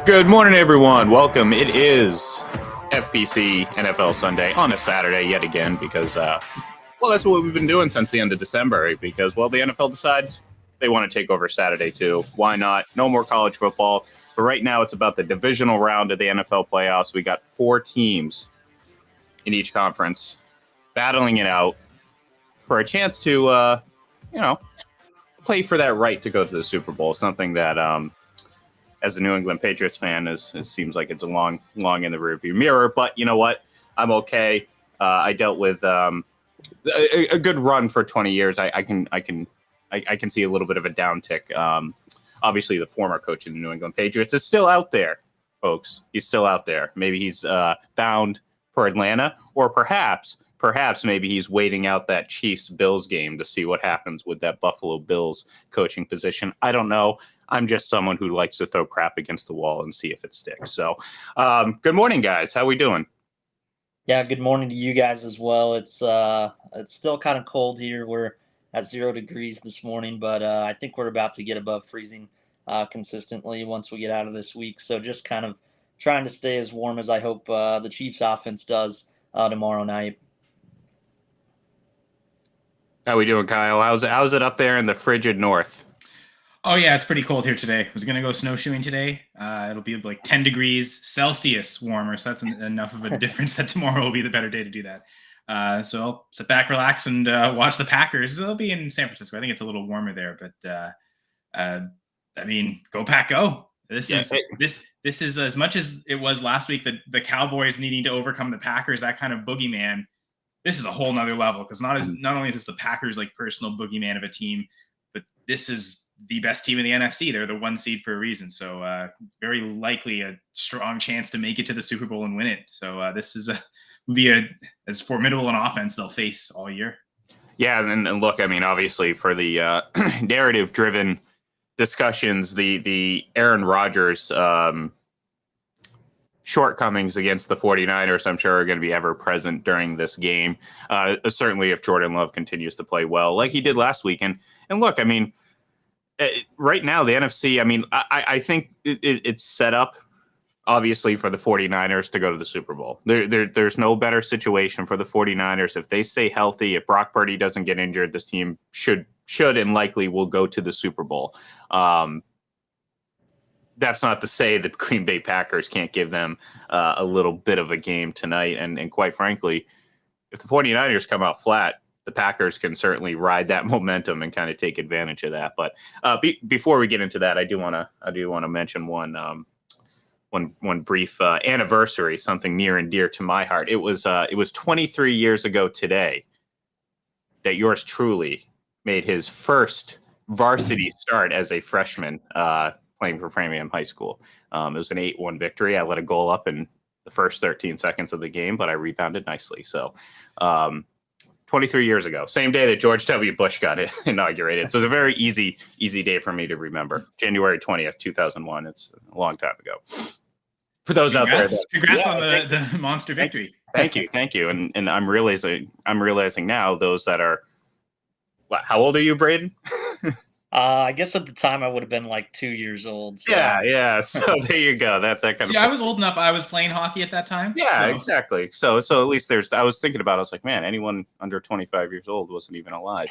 Good morning, everyone. Welcome. It is FPC NFL Sunday on a Saturday yet again because, that's what we've been doing since the end of December because, the NFL decides they want to take over Saturday too. Why not? No more college football. But right now it's about the divisional round of the NFL playoffs. We got 4 teams in each conference battling it out for a chance to, play for that right to go to the Super Bowl. Something that, as a New England Patriots fan, it seems like it's a long in the rearview mirror. But you know what? I'm okay. I dealt with a good run for 20 years. I can see a little bit of a downtick. Obviously, the former coach of the New England Patriots is still out there, folks. He's still out there. Maybe he's bound for Atlanta, or perhaps maybe he's waiting out that Chiefs-Bills game to see what happens with that Buffalo Bills coaching position. I don't know. I'm just someone who likes to throw crap against the wall and see if it sticks. So, good morning, guys. How we doing? Yeah, good morning to you guys as well. It's still kind of cold here. We're at 0 degrees this morning, but I think we're about to get above freezing consistently once we get out of this week. So just kind of trying to stay as warm as I hope the Chiefs offense does tomorrow night. How we doing, Kyle? How's it up there in the frigid north? Oh yeah, it's pretty cold here today. I was gonna go snowshoeing today. It'll be like 10 degrees Celsius warmer, so that's enough of a difference that tomorrow will be the better day to do that. So I'll sit back, relax, and watch the Packers. They'll be in San Francisco. I think it's a little warmer there, but I mean, go Pack, go! This is as much as it was last week. The Cowboys needing to overcome the Packers, that kind of boogeyman. This is a whole nother level because not only is this the Packers like personal boogeyman of a team, but this is the best team in the NFC. They're the 1 seed for a reason. So very likely a strong chance to make it to the Super Bowl and win it. So this is will be as formidable an offense they'll face all year. Yeah, and look, I mean, obviously for the narrative-driven discussions, the Aaron Rodgers shortcomings against the 49ers, I'm sure, are going to be ever present during this game. Certainly if Jordan Love continues to play well like he did last week. And look, I mean, right now, the NFC, I mean, I think it's set up, obviously, for the 49ers to go to the Super Bowl. There's no better situation for the 49ers. If they stay healthy, if Brock Purdy doesn't get injured, this team should and likely will go to the Super Bowl. That's not to say that Green Bay Packers can't give them a little bit of a game tonight. And quite frankly, if the 49ers come out flat, the Packers can certainly ride that momentum and kind of take advantage of that. But before we get into that, I do want to mention one brief anniversary, something near and dear to my heart. It was 23 years ago today that yours truly made his first varsity start as a freshman playing for Framingham High School. It was an 8-1 victory. I let a goal up in the first 13 seconds of the game, but I rebounded nicely. So 23 years ago, same day that George W. Bush got inaugurated. So it's a very easy day for me to remember. January 20th, 2001. It's a long time ago. For those out there. Congrats on the monster victory. Thank you. And I'm realizing now those that are, how old are you, Braden? I guess at the time I would have been like 2 years old. So. Yeah. So there you go. That kind of. See, I was old enough. I was playing hockey at that time. Yeah, so. Exactly. So at least I was thinking about it. I was like, man, anyone under 25 years old wasn't even alive.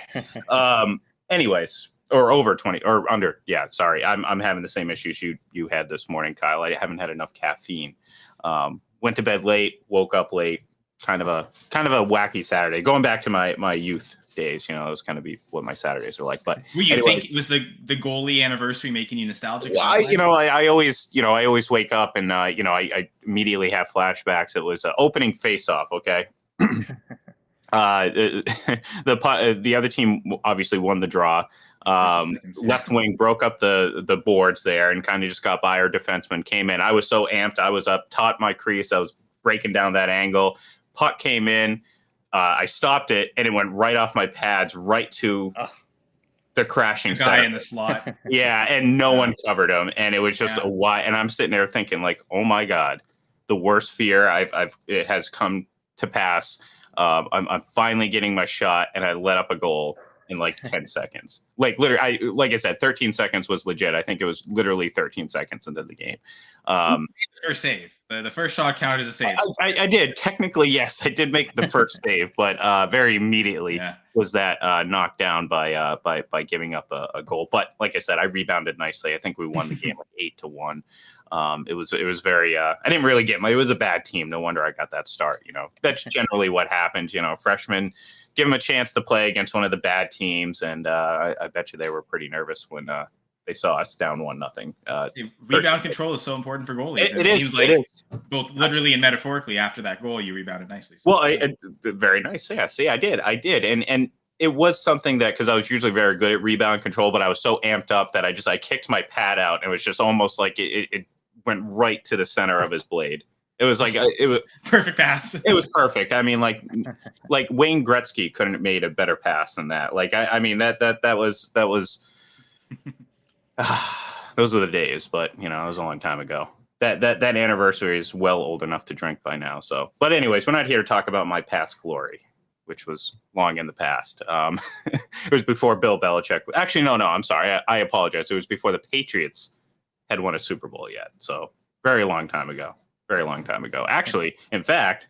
Anyways, or over 20 or under. Yeah, sorry. I'm having the same issues you had this morning, Kyle. I haven't had enough caffeine. Went to bed late, woke up late. Kind of a wacky Saturday. Going back to my youth days, it was kind of what my Saturdays are like. But think was the goalie anniversary making you nostalgic? Well, I always wake up and I immediately have flashbacks. It was opening face-off. Okay. The other team obviously won the draw. Left wing broke up the boards there and kind of just got by. Our defenseman came in. I was so amped. I was up, taught my crease. I was breaking down that angle. Puck came in. I stopped it, and it went right off my pads, right to the crashing guy in the slot. Yeah, and no one covered him, and it was just a why. And I'm sitting there thinking, like, oh my god, the worst fear it has come to pass. I'm finally getting my shot, and I let up a goal. in like 10 seconds. Like literally, like I said, 13 seconds was legit. I think it was literally 13 seconds into the game. First save. The first shot counted as a save. I did. Technically, yes, I did make the first save, but very immediately was that knocked down by giving up a goal. But like I said, I rebounded nicely. I think we won the game like 8-1. It was very. I didn't really get it was a bad team. No wonder I got that start. That's generally what happens. Freshmen give them a chance to play against one of the bad teams, and I bet you they were pretty nervous when they saw us down 1-0. Rebound control is so important for goalies. It is. Seems like it is. Both literally and metaphorically. After that goal, you rebounded nicely. So. Well, very nice. Yeah, see, I did, and it was something that because I was usually very good at rebound control, but I was so amped up that I kicked my pad out, and it was just almost like it went right to the center of his blade. It was like it was perfect pass. It was perfect. I mean, like Wayne Gretzky couldn't have made a better pass than that. Like I mean that was. Those were the days, but it was a long time ago. That anniversary is well old enough to drink by now. So, but anyways, we're not here to talk about my past glory, which was long in the past. It was before Bill Belichick. Actually, no, I'm sorry. I apologize. It was before the Patriots had won a Super Bowl yet. So, very long time ago. Very long time ago. Actually, in fact,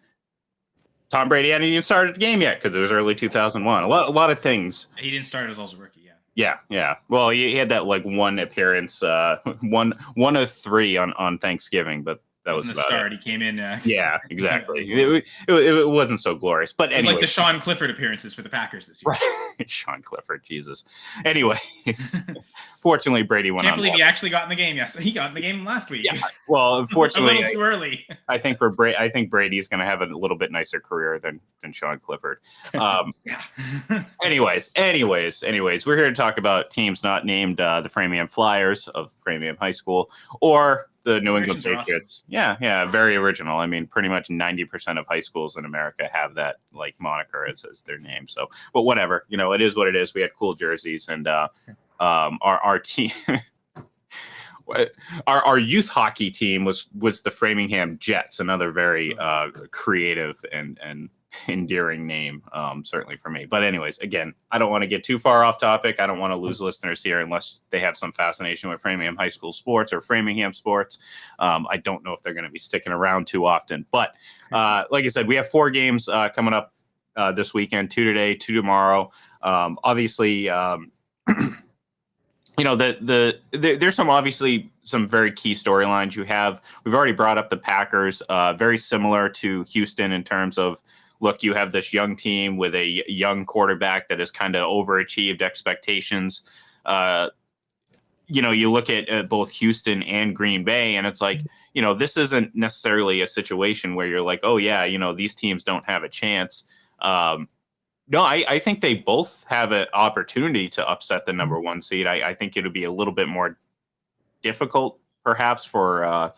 Tom Brady hadn't even started the game yet because it was early 2001. A lot of things. He didn't start as also rookie. Yeah. Well, he had that like one appearance, one of 3 on Thanksgiving, but that was about start. It. He came in. Yeah, exactly. It wasn't so glorious, but anyway, like the Sean Clifford appearances for the Packers this year. Right. Sean Clifford, Jesus. Anyways, fortunately, Brady went. Can't believe he actually got in the game. Yes, he got in the game last week. Yeah. Well, unfortunately, a little too early. I think Brady's going to have a little bit nicer career than Sean Clifford. Yeah. anyways, we're here to talk about teams not named the Framingham Flyers of Framingham High School or the New England Patriots. Awesome. Yeah, very original. I mean, pretty much 90% of high schools in America have that like moniker as their name. So, but whatever, it is what it is. We had cool jerseys, and our team, our youth hockey team was the Framingham Jets, another very creative and endearing name, certainly for me. But anyways, again, I don't want to get too far off topic. I don't want to lose listeners here unless they have some fascination with Framingham high school sports or Framingham sports. I don't know if they're going to be sticking around too often. But like I said, we have 4 games coming up this weekend, 2 today, 2 tomorrow. Obviously, there's some very key storylines. We've already brought up the Packers, very similar to Houston in terms of, look, you have this young team with a young quarterback that has kind of overachieved expectations. You look at both Houston and Green Bay, and it's like, this isn't necessarily a situation where you're like, oh yeah, these teams don't have a chance. No, I think they both have an opportunity to upset the number 1 seed. I think it'll be a little bit more difficult, perhaps, for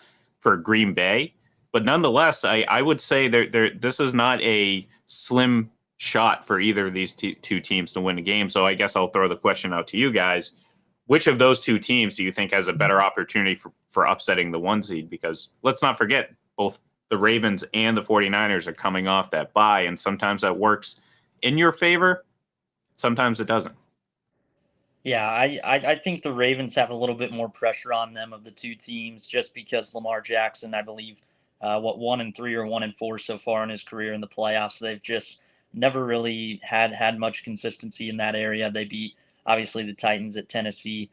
Green Bay. But nonetheless, I would say this is not a slim shot for either of these two teams to win a game. So I guess I'll throw the question out to you guys. Which of those 2 teams do you think has a better opportunity for upsetting the 1 seed? Because let's not forget, both the Ravens and the 49ers are coming off that bye, and sometimes that works in your favor. Sometimes it doesn't. Yeah, I think the Ravens have a little bit more pressure on them of the 2 teams just because Lamar Jackson, I believe, 1-3 or 1-4 so far in his career in the playoffs. They've just never really had much consistency in that area. They beat, obviously, the Titans at Tennessee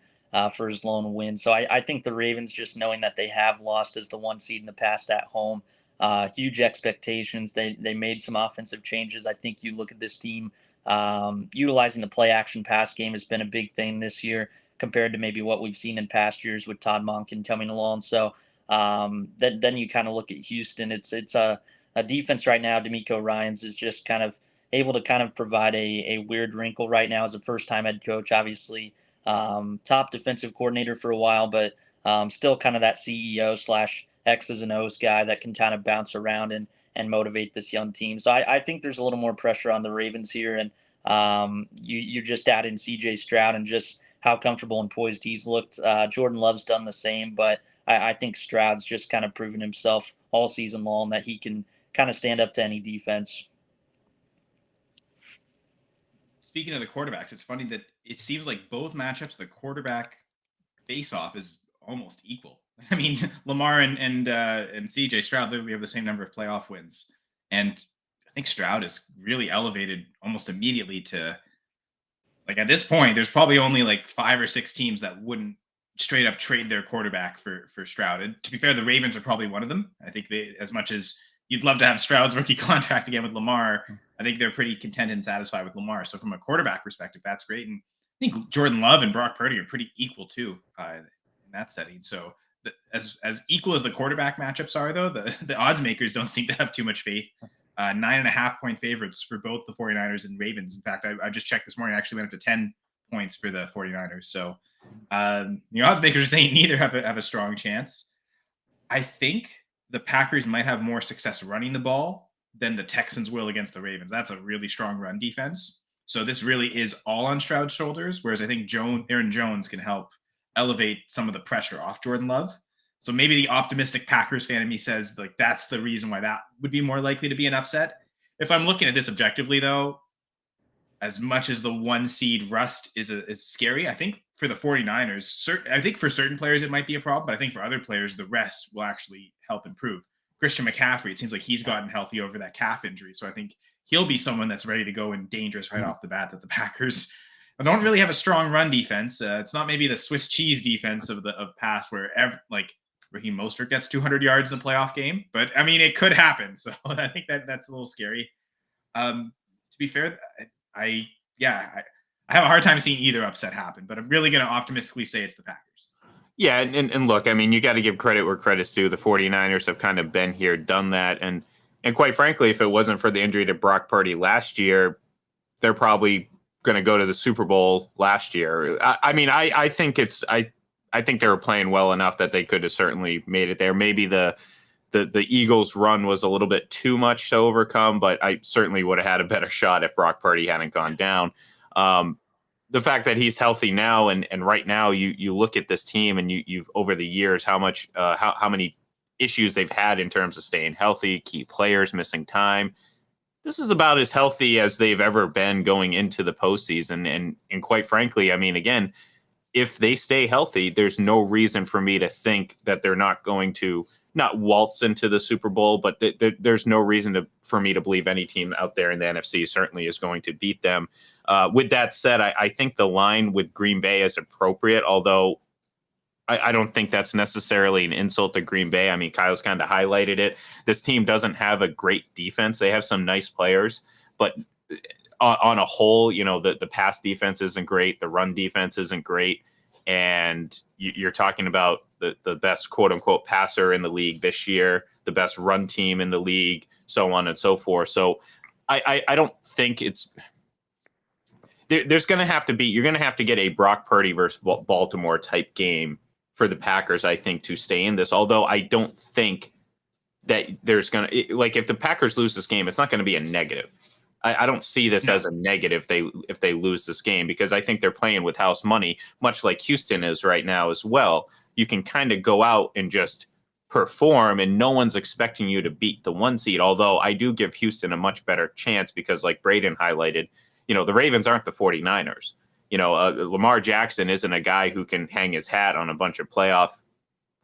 for his lone win. So I think the Ravens, just knowing that they have lost as the 1 seed in the past at home, huge expectations. They made some offensive changes. I think you look at this team, utilizing the play action pass game has been a big thing this year compared to maybe what we've seen in past years with Todd Monken coming along. So then you kind of look at Houston. It's a defense right now. D'Amico Ryans is just kind of able to kind of provide a weird wrinkle right now as a first-time head coach. Obviously, top defensive coordinator for a while, but still kind of that CEO / X's and O's guy that can kind of bounce around and motivate this young team. So I think there's a little more pressure on the Ravens here, and you just add in C.J. Stroud and just how comfortable and poised he's looked. Jordan Love's done the same, but I think Stroud's just kind of proven himself all season long that he can kind of stand up to any defense. speaking of the quarterbacks, it's funny that it seems like both matchups, the quarterback face-off is almost equal. I mean, Lamar and CJ Stroud literally have the same number of playoff wins, and I think Stroud is really elevated almost immediately to, like, at this point, there's probably only like 5 or 6 teams that wouldn't straight up trade their quarterback for Stroud. And to be fair, the Ravens are probably one of them. I think they, as much as you'd love to have Stroud's rookie contract again with Lamar, I think they're pretty content and satisfied with Lamar. So from a quarterback perspective, that's great. And I think Jordan Love and Brock Purdy are pretty equal too in that setting. So as equal as the quarterback matchups are, though, the odds makers don't seem to have too much faith. 9.5-point favorites for both the 49ers and Ravens. In fact, I just checked this morning, I actually went up to 10 points for the 49ers. So the odds makers are saying neither have a strong chance. I think the Packers might have more success running the ball than the Texans will against the Ravens. That's a really strong run defense. So this really is all on Stroud's shoulders, whereas I think Aaron Jones can help elevate some of the pressure off Jordan Love. So maybe the optimistic Packers fan in me says, like, that's the reason why that would be more likely to be an upset. If I'm looking at this objectively, though, as much as the 1 seed rust is scary, I think for the 49ers, I think for certain players it might be a problem, but I think for other players, the rest will actually help improve. Christian McCaffrey, it seems like he's gotten healthy over that calf injury. So I think he'll be someone that's ready to go and dangerous right off the bat, that the Packers don't really have a strong run defense. It's not maybe the Swiss cheese defense of past where Raheem Mostert gets 200 yards in a playoff game, but I mean, it could happen. So I think that's a little scary. To be fair, I have a hard time seeing either upset happen, but I'm really going to optimistically say it's the Packers. Yeah, and look, I mean, you got to give credit where credit's due. The 49ers have kind of been here, done that, and quite frankly, if it wasn't for the injury to Brock Purdy last year, they're probably going to go to the Super Bowl last year. I think they were playing well enough that they could have certainly made it there. Maybe the Eagles' run was a little bit too much to overcome, but I certainly would have had a better shot if Brock Purdy hadn't gone down. The fact that he's healthy now and right now, you look at this team and you've over the years how many issues they've had in terms of staying healthy, key players missing time. This is about as healthy as they've ever been going into the postseason, and quite frankly, I mean, again, if they stay healthy, there's no reason for me to think that they're not going to not waltz into the Super Bowl, but there's no reason for me to believe any team out there in the NFC certainly is going to beat them. With that said, I think the line with Green Bay is appropriate, although I don't think that's necessarily an insult to Green Bay. I mean, Kyle's kind of highlighted it. This team doesn't have a great defense. They have some nice players, but on a whole, the pass defense isn't great. The run defense isn't great. And you're talking about the best quote unquote passer in the league this year, the best run team in the league, so on and so forth. So I don't think there's going to have to be, you're going to have to get a Brock Purdy versus Baltimore type game for the Packers, I think, to stay in this. Although I don't think that there's going to, like, if the Packers lose this game, it's not going to be a negative. I don't see this as a negative if they lose this game, because I think they're playing with house money, much like Houston is right now as well. You can kind of go out and just perform, and no one's expecting you to beat the 1 seed. Although I do give Houston a much better chance because, like Braden highlighted, the Ravens aren't the 49ers. Lamar Jackson isn't a guy who can hang his hat on a bunch of playoff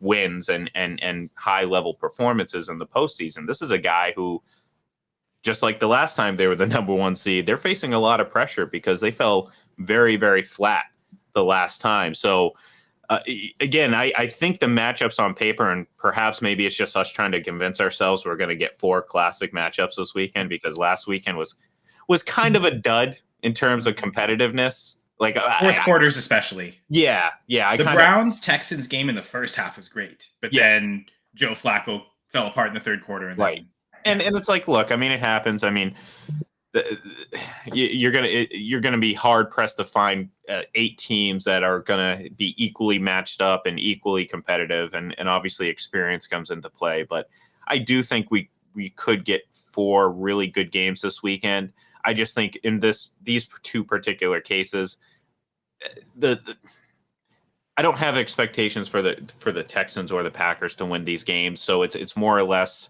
wins and high level performances in the postseason. This is a guy who, just like the last time they were the number 1 seed, they're facing a lot of pressure because they fell very, very flat the last time. So again, I think the matchups on paper, and perhaps maybe it's just us trying to convince ourselves we're going to get 4 classic matchups this weekend, because last weekend was kind of a dud in terms of competitiveness. Like fourth quarters, especially. Yeah. The Browns-Texans game in the first half was great, but then Joe Flacco fell apart in the third quarter. And right. And it's like, look, I mean, it happens. I mean, you're gonna be hard pressed to find 8 teams that are gonna be equally matched up and equally competitive, and obviously experience comes into play. But I do think we could get 4 really good games this weekend. I just think in these 2 particular cases, I don't have expectations for the Texans or the Packers to win these games. So it's more or less,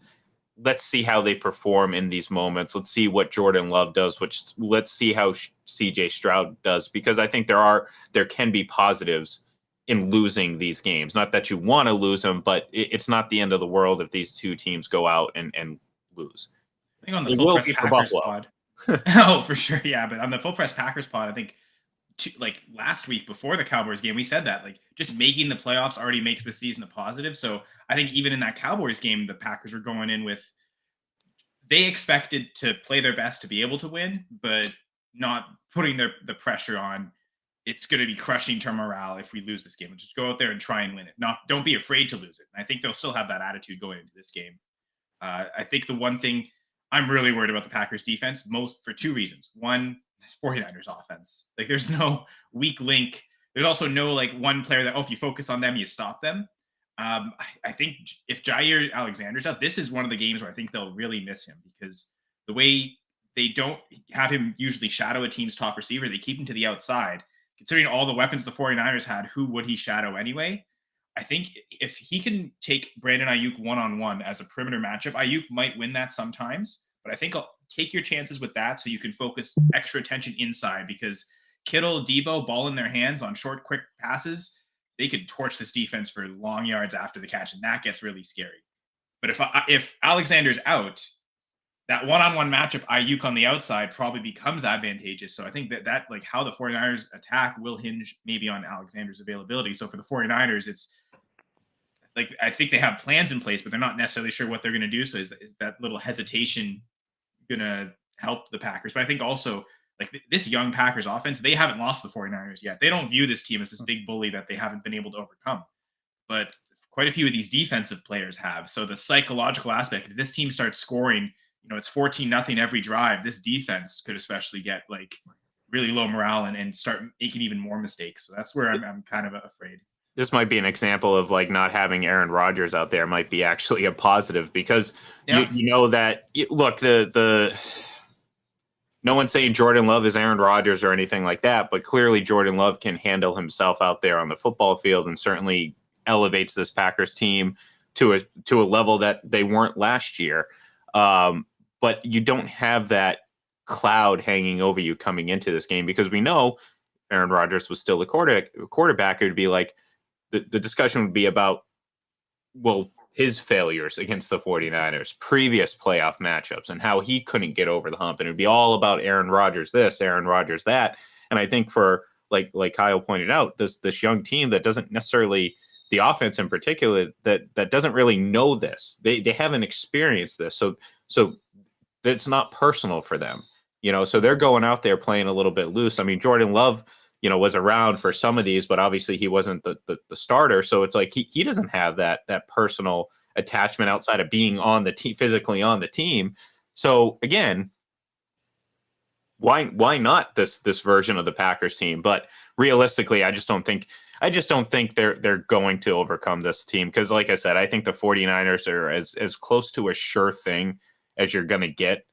let's see how they perform in these moments. Let's see what Jordan Love does, let's see how CJ Stroud does, because I think there can be positives in losing these games. Not that you want to lose them, but it's not the end of the world if these two teams go out and lose. I think on the It Full will Press be for Packers Buffalo. pod. Oh, for sure. Yeah. But on the Full Press Packers pod, I think like last week before the Cowboys game, we said that like just making the playoffs already makes the season a positive. So I think even in that Cowboys game, the Packers were going in with, they expected to play their best to be able to win, but not putting the pressure on. It's going to be crushing to morale if we lose this game. Just go out there and try and win it. Don't be afraid to lose it. And I think they'll still have that attitude going into this game. I think the one thing I'm really worried about the Packers defense, most for two reasons. One, 49ers offense. Like there's no weak link. There's also no like one player that, if you focus on them, you stop them. I think if Jair Alexander's out, this is one of the games where I think they'll really miss him, because the way they don't have him usually shadow a team's top receiver, they keep him to the outside. Considering all the weapons the 49ers had, who would he shadow anyway? I think if he can take Brandon Ayuk one-on-one as a perimeter matchup, Ayuk might win that sometimes, but I think I'll take your chances with that so you can focus extra attention inside, because Kittle, Debo, ball in their hands on short, quick passes, they could torch this defense for long yards after the catch, and that gets really scary. But if Alexander's out, that one-on-one matchup, Ayuk on the outside, probably becomes advantageous. So I think that like how the 49ers attack will hinge maybe on Alexander's availability. So for the 49ers, it's like I think they have plans in place, but they're not necessarily sure what they're going to do. So is that little hesitation going to help the Packers? But I think also like this young Packers offense, they haven't lost the 49ers yet. They don't view this team as this big bully that they haven't been able to overcome. But quite a few of these defensive players have. So the psychological aspect, if this team starts scoring, it's 14-0 every drive, this defense could especially get like really low morale and start making even more mistakes. So that's where I'm kind of afraid. This might be an example of like not having Aaron Rodgers out there might be actually a positive, because you know that look, the no one's saying Jordan Love is Aaron Rodgers or anything like that, but clearly Jordan Love can handle himself out there on the football field and certainly elevates this Packers team to a level that they weren't last year. But you don't have that cloud hanging over you coming into this game, because we know Aaron Rodgers was still a quarterback. It would be like the discussion would be about, well, his failures against the 49ers, previous playoff matchups, and how he couldn't get over the hump. And it would be all about Aaron Rodgers this, Aaron Rodgers that. And I think for, like Kyle pointed out, this young team that doesn't necessarily, the offense in particular, that doesn't really know this. They haven't experienced this. So it's not personal for them, so they're going out there playing a little bit loose. I mean, Jordan Love, was around for some of these, but obviously he wasn't the starter. So it's like he doesn't have that personal attachment outside of being on the team, physically on the team. So again, why not this version of the Packers team? But realistically, I just don't think they're going to overcome this team, because like I said, I think the 49ers are as close to a sure thing as you're going to get,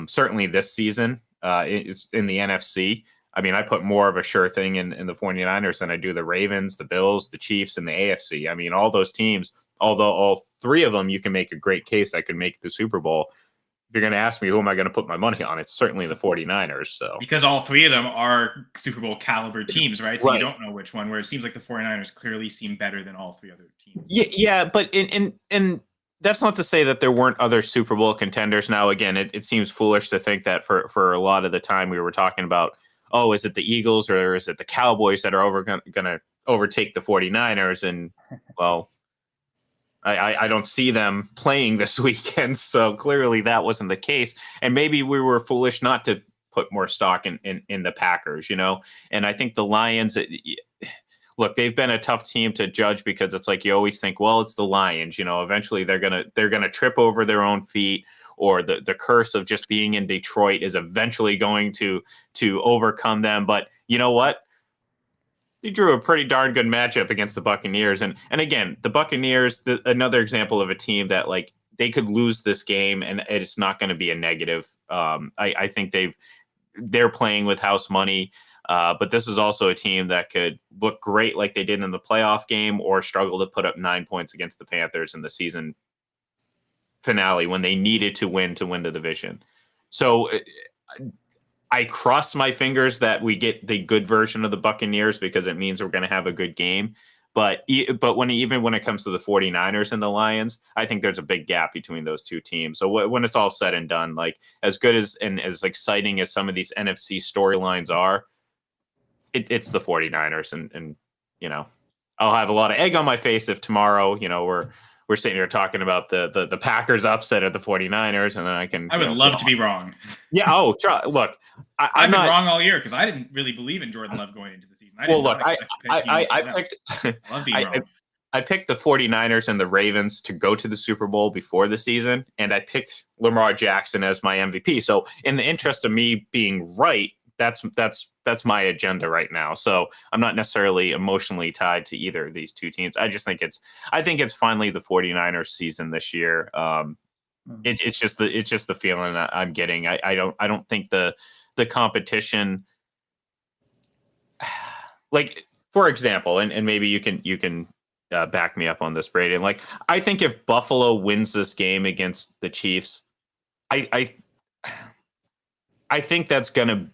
certainly this season. It's in the NFC. I mean, I put more of a sure thing in the 49ers than I do the Ravens, the Bills, the Chiefs, and the AFC. I mean, all those teams, although all three of them, you can make a great case that could make the Super Bowl. If you're going to ask me who am I going to put my money on, it's certainly the 49ers. So because all three of them are Super Bowl caliber teams, right? So right. You don't know which one, where it seems like the 49ers clearly seem better than all three other teams. Yeah, but in that's not to say that there weren't other Super Bowl contenders. Now, again, it seems foolish to think that for a lot of the time we were talking about, oh, is it the Eagles or is it the Cowboys that are going to overtake the 49ers? And, well, I don't see them playing this weekend, so clearly that wasn't the case. And maybe we were foolish not to put more stock in the Packers, And I think the Lions, look, they've been a tough team to judge, because it's like you always think, well, it's the Lions, eventually they're gonna trip over their own feet, or the curse of just being in Detroit is eventually going to overcome them. But you know what? They drew a pretty darn good matchup against the Buccaneers, and again, the Buccaneers, another example of a team that like they could lose this game and it's not going to be a negative. I think they're playing with house money. But this is also a team that could look great like they did in the playoff game, or struggle to put up 9 points against the Panthers, and the season finale when they needed to win the division. So I cross my fingers that we get the good version of the Buccaneers because it means we're going to have a good game. But when it comes to the 49ers and the Lions, I think there's a big gap between those two teams. So when it's all said and done, like as good as and as exciting as some of these NFC storylines are, it's the 49ers. And I'll have a lot of egg on my face if tomorrow, we're sitting here talking about the Packers upset at the 49ers, and then I would love to be wrong. Yeah. Oh, look, I've been wrong all year because I didn't really believe in Jordan Love going into the season. I picked the 49ers and the Ravens to go to the Super Bowl before the season, and I picked Lamar Jackson as my MVP. So in the interest of me being right, that's my agenda right now. So I'm not necessarily emotionally tied to either of these two teams. I think it's finally the 49ers season this year. It's just the feeling that I'm getting. I don't think the competition, like for example, and maybe you can back me up on this, Brady. Like I think if Buffalo wins this game against the Chiefs, I think that's gonna.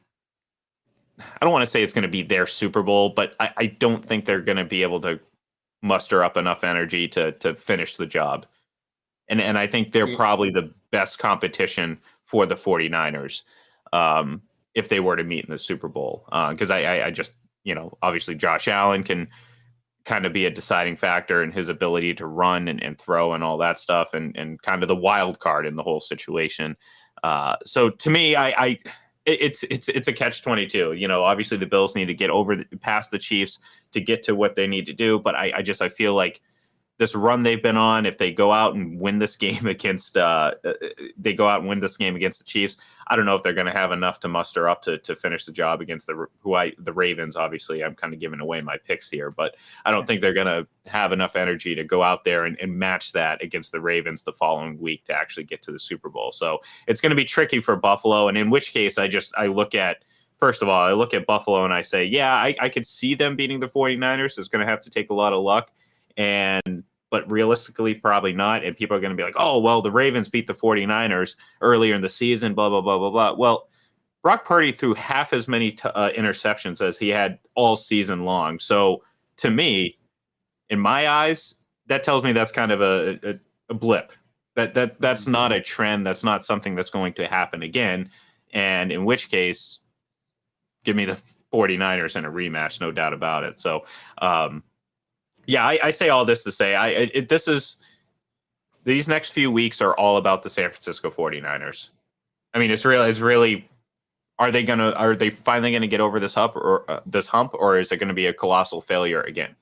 I don't want to say it's going to be their Super Bowl, but I don't think they're going to be able to muster up enough energy to finish the job. And I think they're probably the best competition for the 49ers if they were to meet in the Super Bowl. Because I just, obviously Josh Allen can kind of be a deciding factor in his ability to run and throw and all that stuff and kind of the wild card in the whole situation. So to me, it's a catch-22. Obviously the Bills need to get past the Chiefs to get to what they need to do. But I feel like this run they've been on, if they go out and win this game against the Chiefs, I don't know if they're going to have enough to muster up to finish the job against the Ravens. Obviously, I'm kind of giving away my picks here, but I don't think they're going to have enough energy to go out there and match that against the Ravens the following week to actually get to the Super Bowl. So it's going to be tricky for Buffalo. And in which case, I look at Buffalo and I say, yeah, I could see them beating the 49ers. It's going to have to take a lot of luck. But realistically, probably not. And people are going to be like, oh, well, the Ravens beat the 49ers earlier in the season, blah, blah, blah, blah, blah. Well, Brock Purdy threw half as many interceptions as he had all season long. So to me, in my eyes, that tells me that's kind of a blip. That's not a trend. That's not something that's going to happen again. And in which case, give me the 49ers in a rematch, no doubt about it. So, yeah, I say all this to say these next few weeks are all about the San Francisco 49ers. I mean, it's really are they finally going to get over this hump or is it going to be a colossal failure again?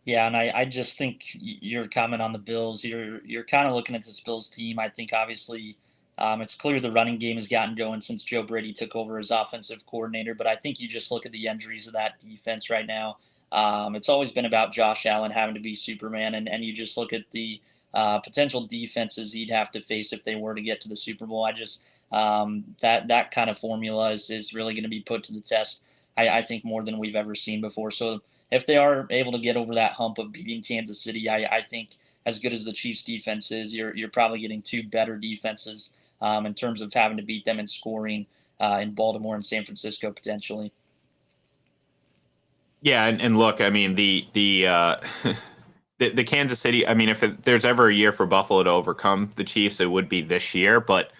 Yeah, and I just think your comment on the Bills, you're kind of looking at this Bills team. I think obviously it's clear the running game has gotten going since Joe Brady took over as offensive coordinator, but I think you just look at the injuries of that defense right now. It's always been about Josh Allen having to be Superman, and you just look at the potential defenses he'd have to face if they were to get to the Super Bowl. I just that kind of formula is really going to be put to the test, I think, more than we've ever seen before. So if they are able to get over that hump of beating Kansas City, I think as good as the Chiefs defense is, you're probably getting two better defenses in terms of having to beat them in scoring in Baltimore and San Francisco potentially. Yeah, and look, I mean the Kansas City. I mean, if there's ever a year for Buffalo to overcome the Chiefs, it would be this year. But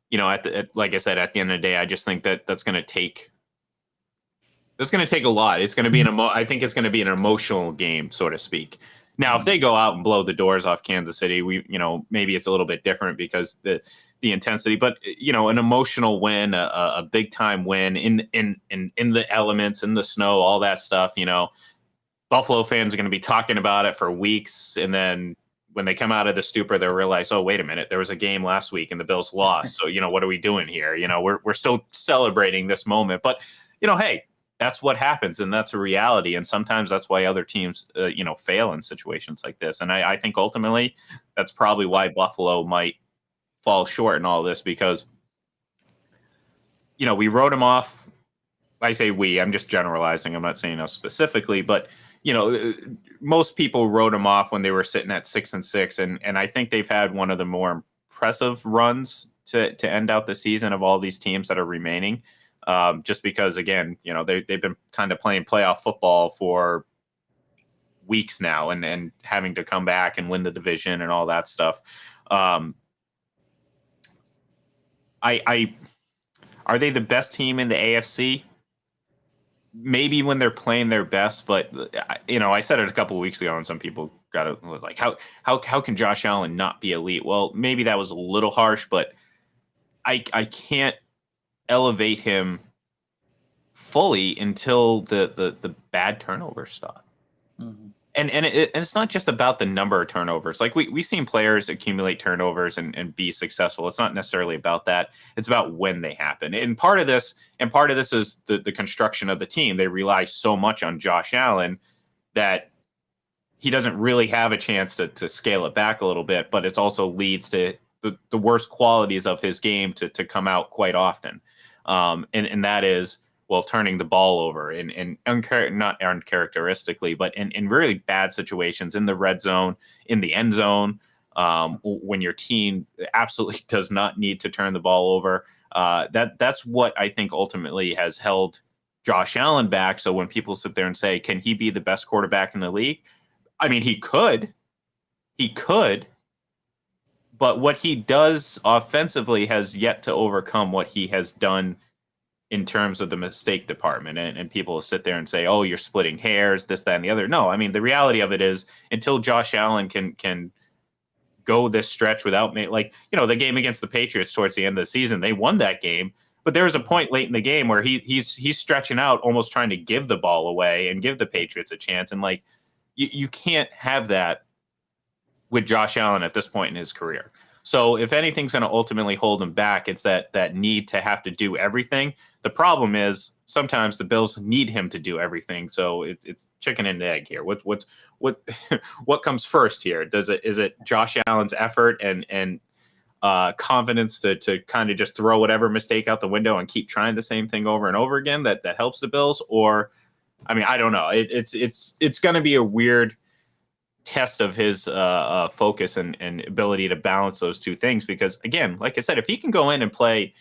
like I said, at the end of the day, I just think that's going to take a lot. It's going to be I think it's going to be an emotional game, so to speak. Now, if they go out and blow the doors off Kansas City, maybe it's a little bit different because the intensity, but an emotional win, a big time win in the elements, in the snow, all that stuff. Buffalo fans are going to be talking about it for weeks, and then when they come out of the stupor, they'll realize, oh, wait a minute, there was a game last week and the Bills lost. So what are we doing here? We're still celebrating this moment, but hey. That's what happens, and that's a reality. And sometimes that's why other teams, fail in situations like this. And I think ultimately that's probably why Buffalo might fall short in all this because, we wrote them off. I say we. I'm just generalizing. I'm not saying us specifically, but most people wrote them off when they were sitting at 6-6, and I think they've had one of the more impressive runs to end out the season of all these teams that are remaining. Just because, again, they've been kind of playing playoff football for weeks now, and having to come back and win the division and all that stuff. Are they the best team in the AFC? Maybe when they're playing their best, but I said it a couple of weeks ago, and some people was like, how can Josh Allen not be elite? Well, maybe that was a little harsh, but I can't elevate him fully until the bad turnovers stop. Mm-hmm. And it's not just about the number of turnovers. Like we've seen players accumulate turnovers and be successful. It's not necessarily about that. It's about when they happen. And part of this is the construction of the team. They rely so much on Josh Allen that he doesn't really have a chance to scale it back a little bit, but it also leads to the worst qualities of his game to come out quite often. And that is, well, turning the ball over and not uncharacteristically, but in really bad situations in the red zone, in the end zone, when your team absolutely does not need to turn the ball over. That's what I think ultimately has held Josh Allen back. So when people sit there and say, can he be the best quarterback in the league? I mean, he could, but what he does offensively has yet to overcome what he has done in terms of the mistake department. And people will sit there and say, oh, you're splitting hairs, this, that, and the other. No, I mean, the reality of it is until Josh Allen can go this stretch without the game against the Patriots towards the end of the season, they won that game. But there was a point late in the game where he's stretching out, almost trying to give the ball away and give the Patriots a chance. And you can't have that with Josh Allen at this point in his career. So if anything's going to ultimately hold him back, it's that need to have to do everything. The problem is sometimes the Bills need him to do everything. So it's chicken and egg here. What comes first here? Is it Josh Allen's effort and confidence to kind of just throw whatever mistake out the window and keep trying the same thing over and over again that helps the Bills? Or, I mean, I don't know. It's going to be a weird test of his focus and ability to balance those two things. Because again, like I said, if he can go in and play,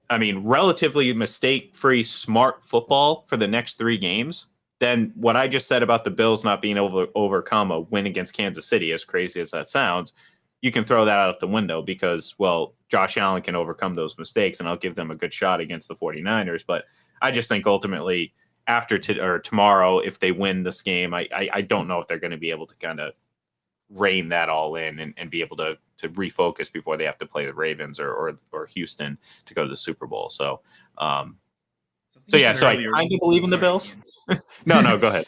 I mean, relatively mistake-free, smart football for the next 3 games, then what I just said about the Bills not being able to overcome a win against Kansas City, as crazy as that sounds, you can throw that out the window because, well, Josh Allen can overcome those mistakes, and I'll give them a good shot against the 49ers. But I just think ultimately after tomorrow, if they win this game, I don't know if they're going to be able to kind of rein that all in and be able to refocus before they have to play the Ravens or Houston to go to the Super Bowl. So I kind of believe in the Bills. No, go ahead.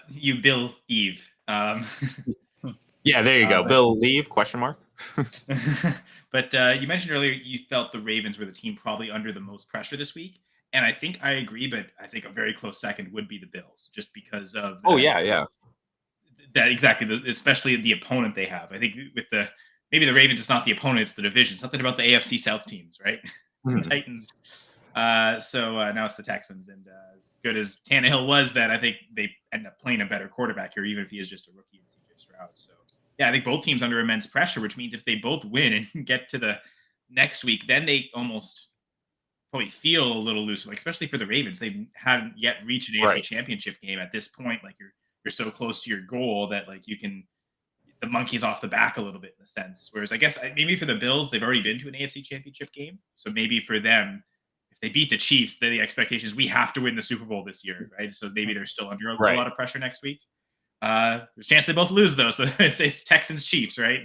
You Bill Eve. Yeah, there you go. Bill leave ? But you mentioned earlier you felt the Ravens were the team probably under the most pressure this week. And I think I agree, but I think a very close second would be the Bills, just because of that exactly, especially the opponent they have. I think with maybe the Ravens, it's not the opponent, it's the division. Something about the AFC South teams, right? The Titans. So now it's the Texans, and as good as Tannehill was, that I think they end up playing a better quarterback here, even if he is just a rookie in CJ Stroud. So yeah, I think both teams under immense pressure, which means if they both win and get to the next week, then they almost probably feel a little loose, like especially for the Ravens. They haven't yet reached an AFC championship game at this point. Like you're so close to your goal that like the monkey's off the back a little bit in a sense. Whereas I guess maybe for the Bills, they've already been to an AFC championship game. So maybe for them, if they beat the Chiefs, then the expectation is we have to win the Super Bowl this year, right? So maybe they're still under a lot of pressure next week. There's a chance they both lose though. So it's Texans Chiefs, right?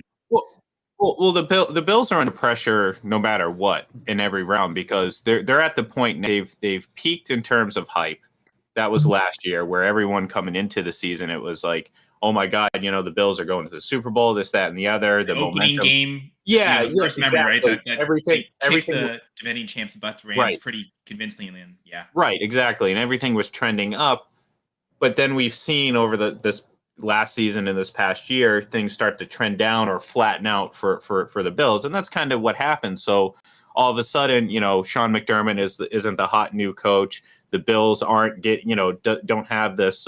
Well, the Bills are under pressure no matter what in every round because they're at the point they've peaked in terms of hype. That was last year where everyone coming into the season, it was like, oh my God, the Bills are going to the Super Bowl, this, that, and the other. The opening momentum. game. Yeah, first memory, exactly. Right? That everything the defending champs, but Rams pretty convincingly. Yeah. Right, exactly. And everything was trending up. But then we've seen over this last season and this past year, things start to trend down or flatten out for the Bills. And that's kind of what happened. So all of a sudden, Sean McDermott isn't the hot new coach. The Bills aren't don't have this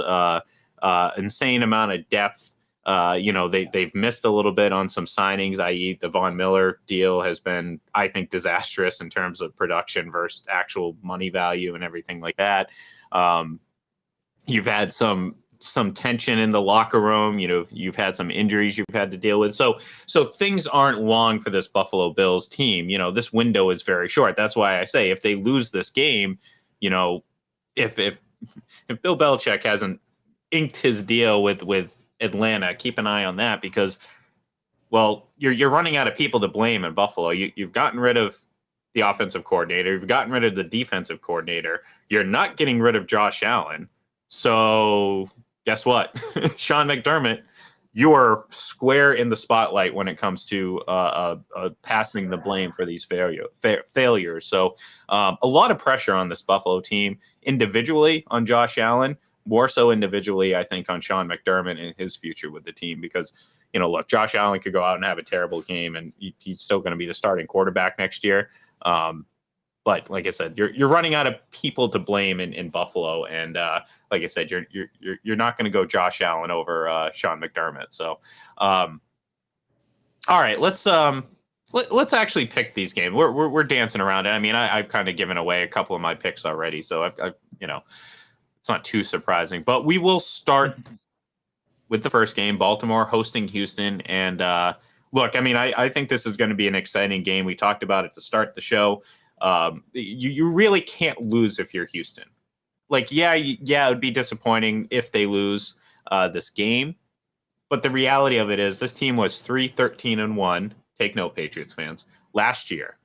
insane amount of depth. They've missed a little bit on some signings, i.e. the Von Miller deal has been, I think, disastrous in terms of production versus actual money value and everything like that. You've had some tension in the locker room. You've had some injuries you've had to deal with. So things aren't long for this Buffalo Bills team. This window is very short. That's why I say if they lose this game, if Bill Belichick hasn't inked his deal with Atlanta, keep an eye on that because, well, you're running out of people to blame in Buffalo. You've gotten rid of the offensive coordinator. You've gotten rid of the defensive coordinator. You're not getting rid of Josh Allen. So guess what? Sean McDermott, you are square in the spotlight when it comes to passing the blame for these failures. So a lot of pressure on this Buffalo team individually on Josh Allen, more so individually, I think, on Sean McDermott and his future with the team because, look, Josh Allen could go out and have a terrible game and he's still going to be the starting quarterback next year. But like I said, you're running out of people to blame in Buffalo, and like I said, you're not going to go Josh Allen over Sean McDermott. So, all right, let's actually pick these games. We're dancing around it. I mean, I've kind of given away a couple of my picks already, so I've it's not too surprising. But we will start with the first game, Baltimore hosting Houston, and look, I mean, I think this is going to be an exciting game. We talked about it to start the show. You really can't lose if you're Houston. Like, yeah, it would be disappointing if they lose this game. But the reality of it is this team was 3-13-1. Take note, Patriots fans, last year.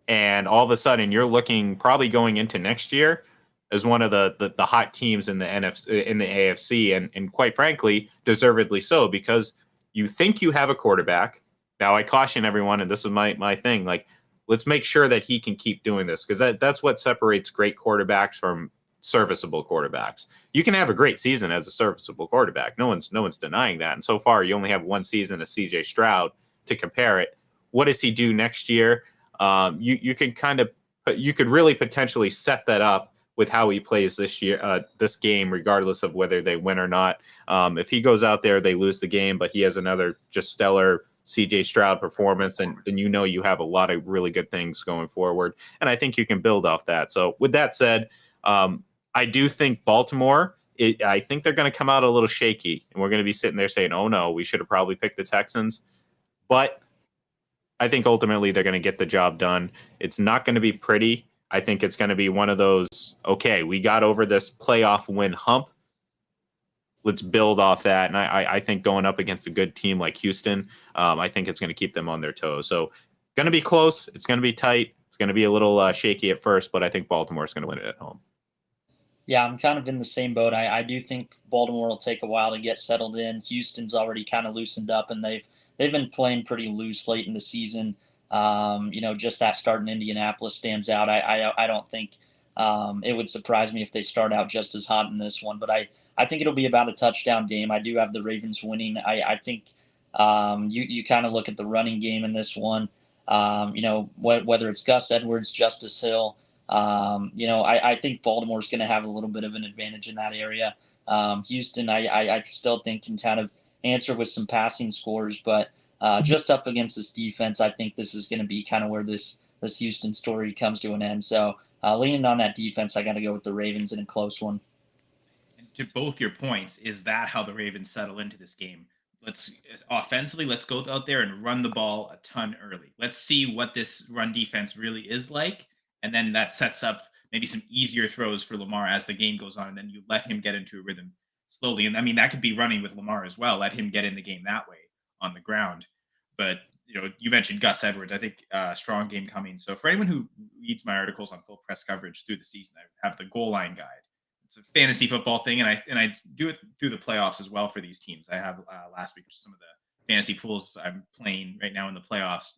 And all of a sudden you're looking probably going into next year as one of the hot teams in the AFC. And quite frankly, deservedly so, because you think you have a quarterback. Now I caution everyone, and this is my thing, like, let's make sure that he can keep doing this because that's what separates great quarterbacks from serviceable quarterbacks. You can have a great season as a serviceable quarterback. No one's denying that. And so far, you only have one season of C.J. Stroud to compare it. What does he do next year? You could really potentially set that up with how he plays this year, this game, regardless of whether they win or not. If he goes out there, they lose the game, but he has another just stellar CJ Stroud performance, and then you have a lot of really good things going forward. And I think you can build off that. So with that said, I do think Baltimore, I think they're going to come out a little shaky, and we're going to be sitting there saying, oh no, we should have probably picked the Texans. But I think ultimately they're going to get the job done. It's not going to be pretty. I think it's going to be one of those, okay, we got over this playoff win hump. Let's build off that. And I think going up against a good team like Houston, I think it's going to keep them on their toes. So going to be close. It's going to be tight. It's going to be a little shaky at first, but I think Baltimore is going to win it at home. Yeah, I'm kind of in the same boat. I do think Baltimore will take a while to get settled in. Houston's already kind of loosened up, and they've been playing pretty loose late in the season. Just that start in Indianapolis stands out. I don't think it would surprise me if they start out just as hot in this one, but I think it'll be about a touchdown game. I do have the Ravens winning. I think you kind of look at the running game in this one. Whether it's Gus Edwards, Justice Hill. I think Baltimore's going to have a little bit of an advantage in that area. Houston, I still think can kind of answer with some passing scores, but just up against this defense, I think this is going to be kind of where this Houston story comes to an end. So leaning on that defense, I got to go with the Ravens in a close one. And to both your points, is that how the Ravens settle into this game? Let's go out there and run the ball a ton early. Let's see what this run defense really is like. And then that sets up maybe some easier throws for Lamar as the game goes on. And then you let him get into a rhythm slowly. And I mean, that could be running with Lamar as well. Let him get in the game that way on the ground. But, you mentioned Gus Edwards. I think strong game coming. So for anyone who reads my articles on full press coverage through the season, I have the goal line guide. It's a fantasy football thing. And I do it through the playoffs as well for these teams. I have last week, some of the fantasy pools I'm playing right now in the playoffs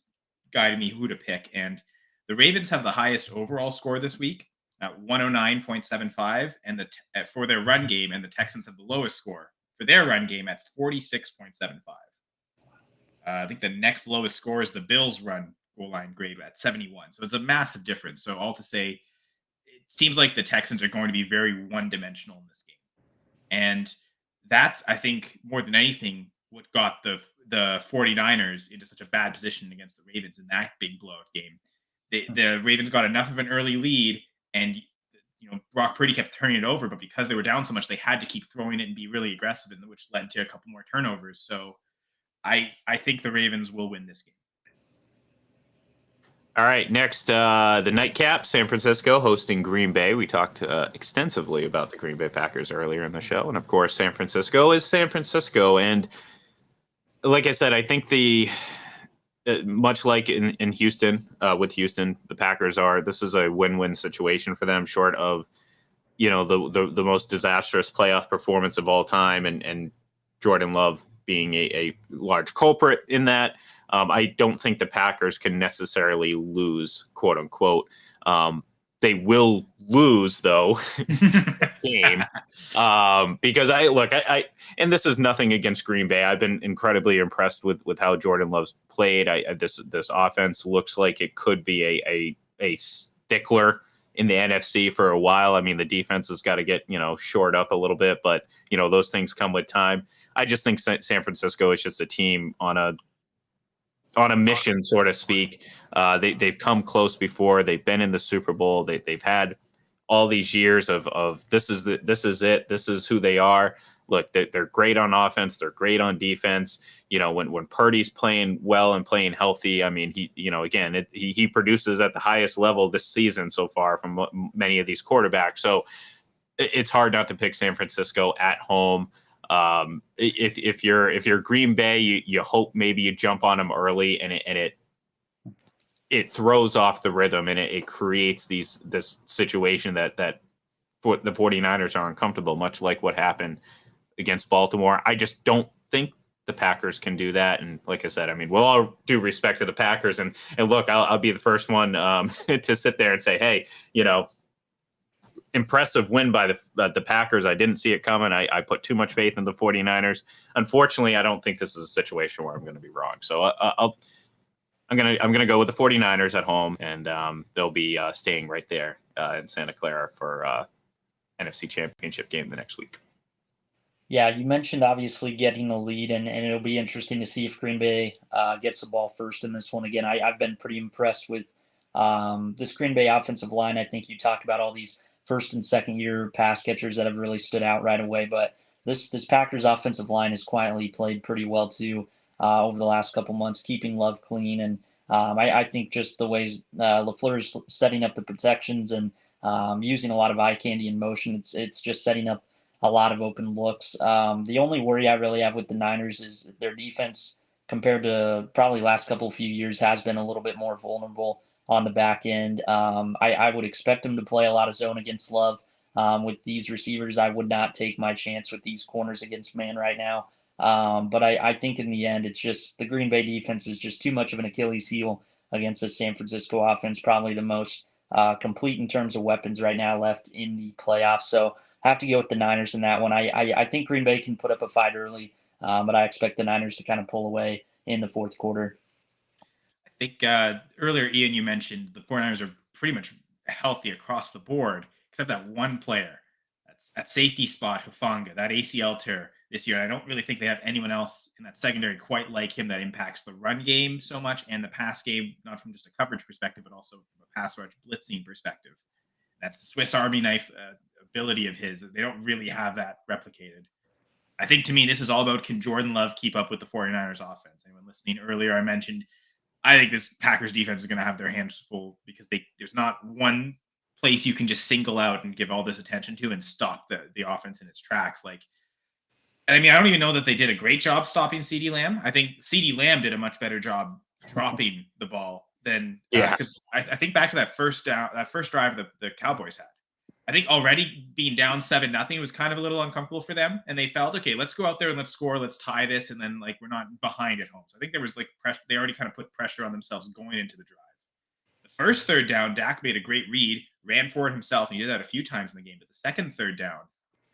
guiding me who to pick. And the Ravens have the highest overall score this week at 109.75, and for their run game, and the Texans have the lowest score for their run game at 46.75. I think the next lowest score is the Bills' run goal line grade at 71. So it's a massive difference. So all to say, it seems like the Texans are going to be very one-dimensional in this game. And that's, I think, more than anything, what got the 49ers into such a bad position against the Ravens in that big blowout game. The Ravens got enough of an early lead, and Brock Purdy kept turning it over, but because they were down so much, they had to keep throwing it and be really aggressive, which led to a couple more turnovers. So I think the Ravens will win this game. All right, next, the nightcap, San Francisco hosting Green Bay. We talked extensively about the Green Bay Packers earlier in the show. And, of course, San Francisco is San Francisco. And like I said, I think much like in Houston, with Houston, the Packers this is a win-win situation for them, short of, the most disastrous playoff performance of all time and Jordan Love being a large culprit in that. I don't think the Packers can necessarily lose, quote unquote. They will lose, though, the game, because and this is nothing against Green Bay. I've been incredibly impressed with how Jordan Love's played. This offense looks like it could be a stickler in the NFC for a while. I mean, the defense has got to get shored up a little bit, but those things come with time. I just think San Francisco is just a team on a mission, so to speak. They've come close before. They've been in the Super Bowl. They've had all these years of this is it. This is who they are. Look, they're great on offense. They're great on defense. When Purdy's playing well and playing healthy, I mean, he produces at the highest level this season so far from many of these quarterbacks. So it's hard not to pick San Francisco at home. If you're Green Bay, you hope maybe you jump on them early and it throws off the rhythm and it creates this situation that the 49ers are uncomfortable, much like what happened against Baltimore. I just don't think the Packers can do that. And like I said, I mean, we'll all due respect to the Packers and look, I'll be the first one to sit there and say, hey, impressive win by the Packers. I didn't see it coming. I put too much faith in the 49ers. Unfortunately, I don't think this is a situation where I'm going to be wrong. So I'm gonna go with the 49ers at home, and they'll be staying right there in Santa Clara for NFC Championship game the next week. Yeah, you mentioned obviously getting a lead, and it'll be interesting to see if Green Bay gets the ball first in this one. Again, I've been pretty impressed with this Green Bay offensive line. I think you talk about all these first and second year pass catchers that have really stood out right away, but this Packers offensive line has quietly played pretty well too over the last couple months, keeping Love clean. And I think just the ways LaFleur is setting up the protections and using a lot of eye candy in motion, it's just setting up a lot of open looks. The only worry I really have with the Niners is their defense compared to probably last few years has been a little bit more vulnerable on the back end. I would expect them to play a lot of zone against Love. With these receivers, I would not take my chance with these corners against man right now. But I think in the end, it's just the Green Bay defense is just too much of an Achilles heel against the San Francisco offense, probably the most complete in terms of weapons right now left in the playoffs. So have to go with the Niners in that one. I think Green Bay can put up a fight early, but I expect the Niners to kind of pull away in the fourth quarter. I think earlier, Ian, you mentioned the 49ers are pretty much healthy across the board, except that one player. That's at safety spot, Hufanga, that ACL tear this year. I don't really think they have anyone else in that secondary quite like him that impacts the run game so much and the pass game, not from just a coverage perspective, but also from a pass rush blitzing perspective. That Swiss Army knife ability of his, they don't really have that replicated. I think to me, this is all about can Jordan Love keep up with the 49ers offense? Anyone listening earlier, I mentioned I think this Packers defense is going to have their hands full because there's not one place you can just single out and give all this attention to and stop the offense in its tracks. And I mean, I don't even know that they did a great job stopping CeeDee Lamb. I think CeeDee Lamb did a much better job dropping the ball than because I think back to that first drive the Cowboys had. I think already being down 7-0 was kind of a little uncomfortable for them, and they felt, okay, let's go out there and let's score, let's tie this, and then we're not behind at home. So I think there was pressure. They already kind of put pressure on themselves going into the drive. The first third down, Dak made a great read, ran for it himself, and he did that a few times in the game. But the second third down,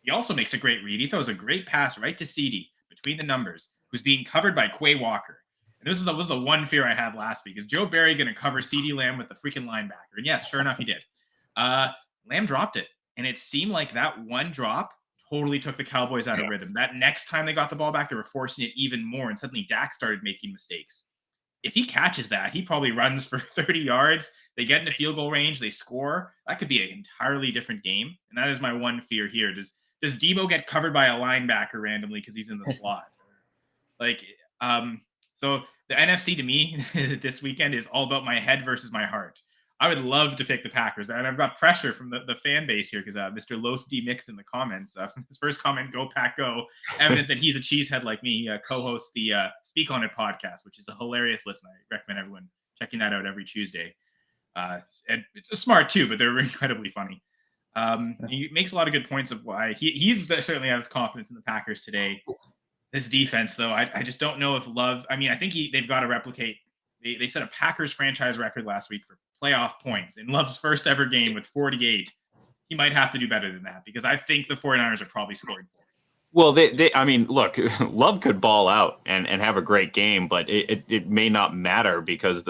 he also makes a great read. He throws a great pass right to CeeDee between the numbers, who's being covered by Quay Walker. And this was the one fear I had last week. Is Joe Barry going to cover CeeDee Lamb with the freaking linebacker? And yes, sure enough, he did. Lamb dropped it. And it seemed like that one drop totally took the Cowboys out of rhythm. That next time they got the ball back, they were forcing it even more, and suddenly Dak started making mistakes. If he catches that, he probably runs for 30 yards. They get into field goal range, they score. That could be an entirely different game, and that is my one fear here. Does Debo get covered by a linebacker randomly because he's in the slot? Like, so the NFC to me this weekend is all about my head versus my heart. I would love to pick the Packers, and I've got pressure from the fan base here because Mr. Los D Mix in the comments, from his first comment, "Go Pack Go," evident that he's a cheesehead like me. He co-hosts the Speak On It podcast, which is a hilarious listen. I recommend everyone checking that out every Tuesday. And it's smart too, but they're incredibly funny. He makes a lot of good points of why he's certainly has confidence in the Packers today. This defense, though, I just don't know if Love. I mean, I think they've got to replicate. They set a Packers franchise record last week for playoff points in Love's first ever game with 48. He might have to do better than that because I think the 49ers are probably scoring 40. Well, I mean, look, Love could ball out and have a great game, but it may not matter because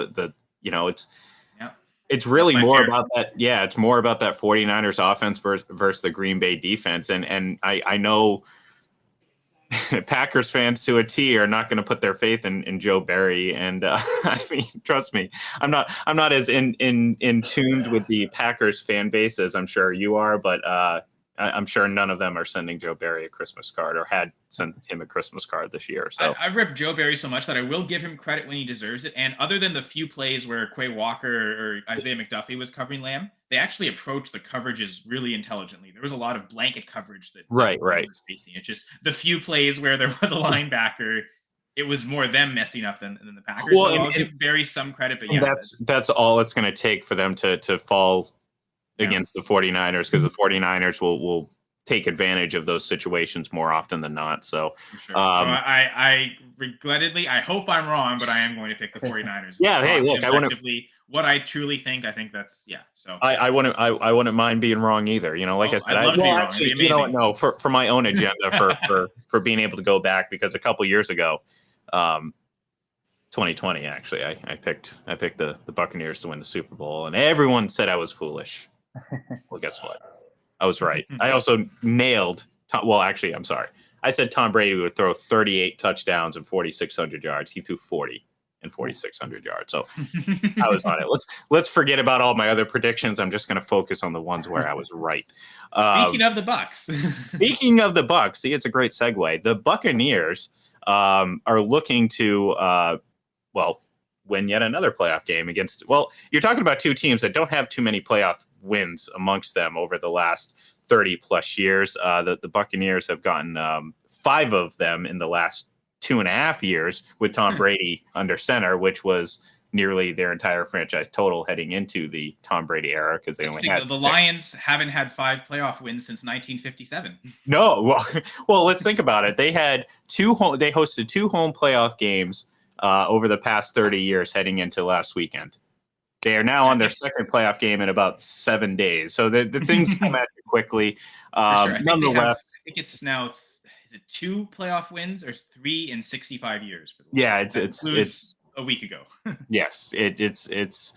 it's really more about that. Yeah, it's more about that 49ers offense versus the Green Bay defense. And I know Packers fans to a T are not going to put their faith in Joe Barry. And I mean, trust me, I'm not as in tuned with the Packers fan base as I'm sure you are, but I'm sure none of them are sending Joe Barry a Christmas card or had sent him a Christmas card this year. So I've ripped Joe Barry so much that I will give him credit when he deserves it. And other than the few plays where Quay Walker or Isaiah McDuffie was covering Lamb, they actually approached the coverages really intelligently. There was a lot of blanket coverage that right was facing. It's just the few plays where there was a linebacker, it was more them messing up than the Packers. Well, so I'll give Barry some credit, but yeah, that's all it's going to take for them to fall against the 49ers because the 49ers will take advantage of those situations more often than not. So, sure. So I regrettably, I hope I'm wrong, but I am going to pick the 49ers. Yeah. Hey, look, what I truly think, I think that's, So I wouldn't mind being wrong either. I said, actually, no, for my own agenda for being able to go back because a couple years ago, 2020, actually, I picked the Buccaneers to win the Super Bowl and everyone said I was foolish. Well, guess what? I was right. I also nailed. I'm sorry. I said Tom Brady would throw 38 touchdowns and 4,600 yards. He threw 40 and 4,600 yards. So I was on it. Let's forget about all my other predictions. I'm just going to focus on the ones where I was right. Speaking of the Bucs, see, it's a great segue. The Buccaneers are looking to win yet another playoff game against. Well, you're talking about two teams that don't have too many playoff wins amongst them over the last 30 plus years. The Buccaneers have gotten 5 of them in the last 2.5 years with Tom Brady under center, which was nearly their entire franchise total heading into the Tom Brady era because they only had the 6. Lions haven't had 5 playoff wins since 1957. No, well, let's think about it. They had they hosted 2 home playoff games over the past 30 years heading into last weekend. They are now on their second playoff game in about 7 days. So the things come at you quickly. Sure. Nonetheless, I think it's now, is it 2 playoff wins or 3 in 65 years? For the Lions? It's a week ago. Yes, it's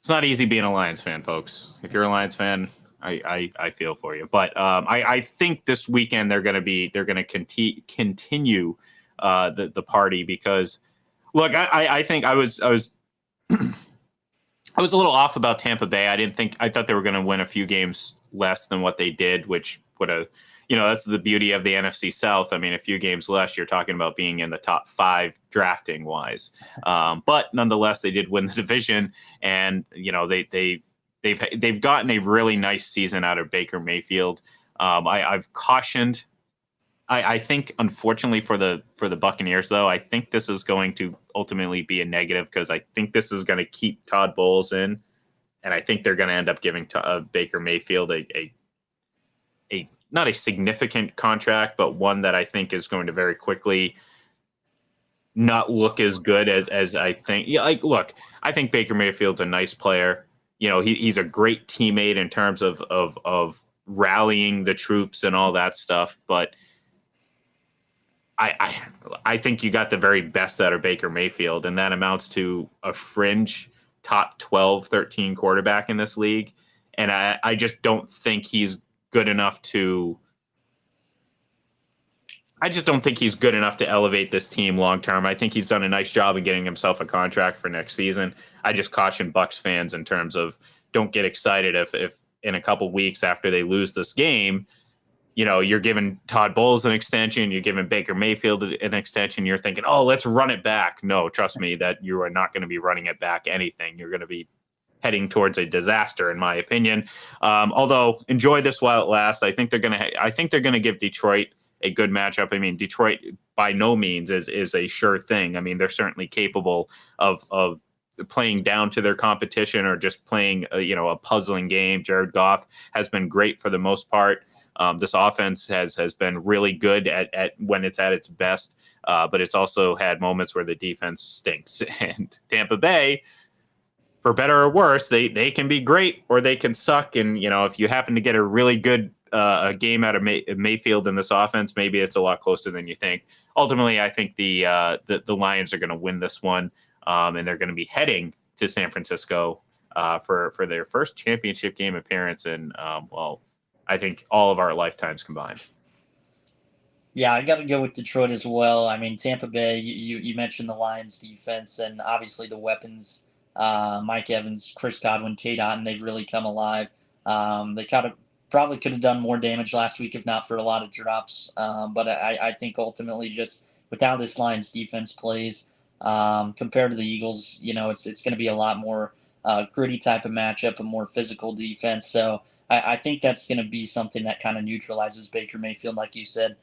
not easy being a Lions fan, folks. If you're a Lions fan, I feel for you. But I think this weekend they're going to continue the party because look, I think I was I was a little off about Tampa Bay. I thought they were going to win a few games less than what they did, which would have, that's the beauty of the NFC South. I mean, a few games less, you're talking about being in the top 5 drafting wise. But nonetheless, they did win the division, and they've gotten a really nice season out of Baker Mayfield. I've cautioned. I think, unfortunately for the Buccaneers, though, I think this is going to ultimately be a negative because I think this is going to keep Todd Bowles in, and I think they're going to end up giving Baker Mayfield a not a significant contract, but one that I think is going to very quickly not look as good as I think. Yeah, look, I think Baker Mayfield's a nice player. He's a great teammate in terms of rallying the troops and all that stuff, but I think you got the very best out of Baker Mayfield, and that amounts to a fringe top 12, 13 quarterback in this league. And I just don't think he's good enough to I just don't think he's good enough to elevate this team long term. I think he's done a nice job of getting himself a contract for next season. I just caution Bucks fans in terms of don't get excited if in a couple weeks after they lose this game, you're giving Todd Bowles an extension, you're giving Baker Mayfield an extension, you're thinking, oh, let's run it back. No, trust me, that you are not going to be running it back anything. You're going to be heading towards a disaster, in my opinion. Although enjoy this while it lasts. I think they're gonna give Detroit a good matchup. I mean, Detroit by no means is a sure thing. I mean, they're certainly capable of playing down to their competition or just playing a puzzling game. Jared Goff has been great for the most part. This offense has been really good at when it's at its best, but it's also had moments where the defense stinks. And Tampa Bay, for better or worse, they can be great or they can suck. And if you happen to get a really good a game out of Mayfield in this offense, maybe it's a lot closer than you think. Ultimately, I think the Lions are going to win this one, and they're going to be heading to San Francisco for their first championship game appearance in I think all of our lifetimes combined. Yeah, I got to go with Detroit as well. I mean, Tampa Bay, you mentioned the Lions defense and obviously the weapons, Mike Evans, Chris Godwin, Kate Otten, they've really come alive. They kind of probably could have done more damage last week if not for a lot of drops. But I think ultimately just with how this Lions defense plays compared to the Eagles, it's going to be a lot more gritty type of matchup, a more physical defense. So I think that's going to be something that kind of neutralizes Baker Mayfield, like you said.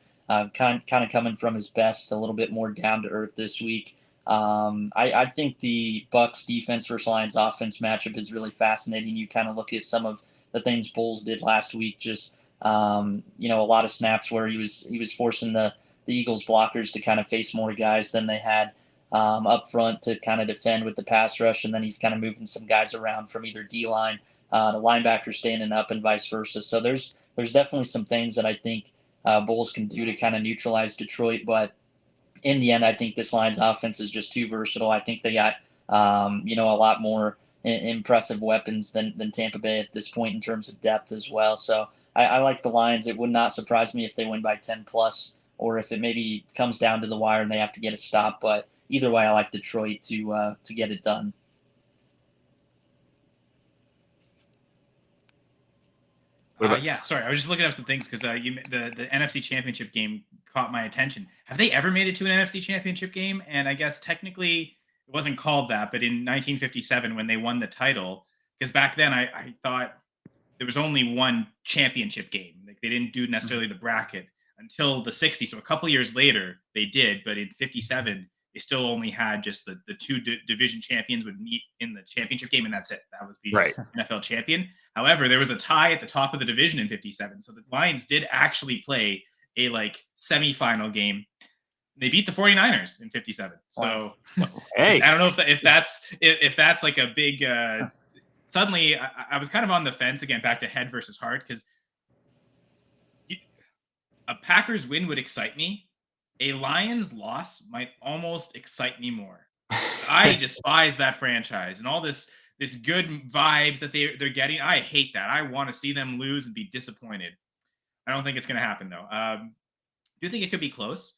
Kind of coming from his best, a little bit more down to earth this week. I think the Bucks defense versus Lions offense matchup is really fascinating. You kind of look at some of the things Bulls did last week, just a lot of snaps where he was forcing the Eagles blockers to kind of face more guys than they had up front to kind of defend with the pass rush, and then he's kind of moving some guys around from either D line to linebacker standing up and vice versa. So there's definitely some things that I think Bulls can do to kind of neutralize Detroit. But in the end, I think this Lions offense is just too versatile. I think they got, a lot more impressive weapons than Tampa Bay at this point in terms of depth as well. So I like the Lions. It would not surprise me if they win by 10 plus, or if it maybe comes down to the wire and they have to get a stop. But either way, I like Detroit to get it done. Yeah, sorry, I was just looking up some things because the NFC Championship game caught my attention. Have they ever made it to an NFC Championship game? And I guess technically it wasn't called that, but in 1957 when they won the title, because back then I thought there was only one championship game. Like they didn't do necessarily the bracket until the 60s. So a couple years later they did, but in 57 they still only had just the two division champions would meet in the championship game, and that's it. That was the NFL champion. However, there was a tie at the top of the division in 57. So the Lions did actually play a semifinal game. They beat the 49ers in 57. So hey. I don't know if that's like a big suddenly I was kind of on the fence again, back to head versus heart, because a Packers win would excite me. A Lions loss might almost excite me more. I despise that franchise and all this good vibes that they're getting. I hate that. I want to see them lose and be disappointed. I don't think it's going to happen though. Do you think it could be close?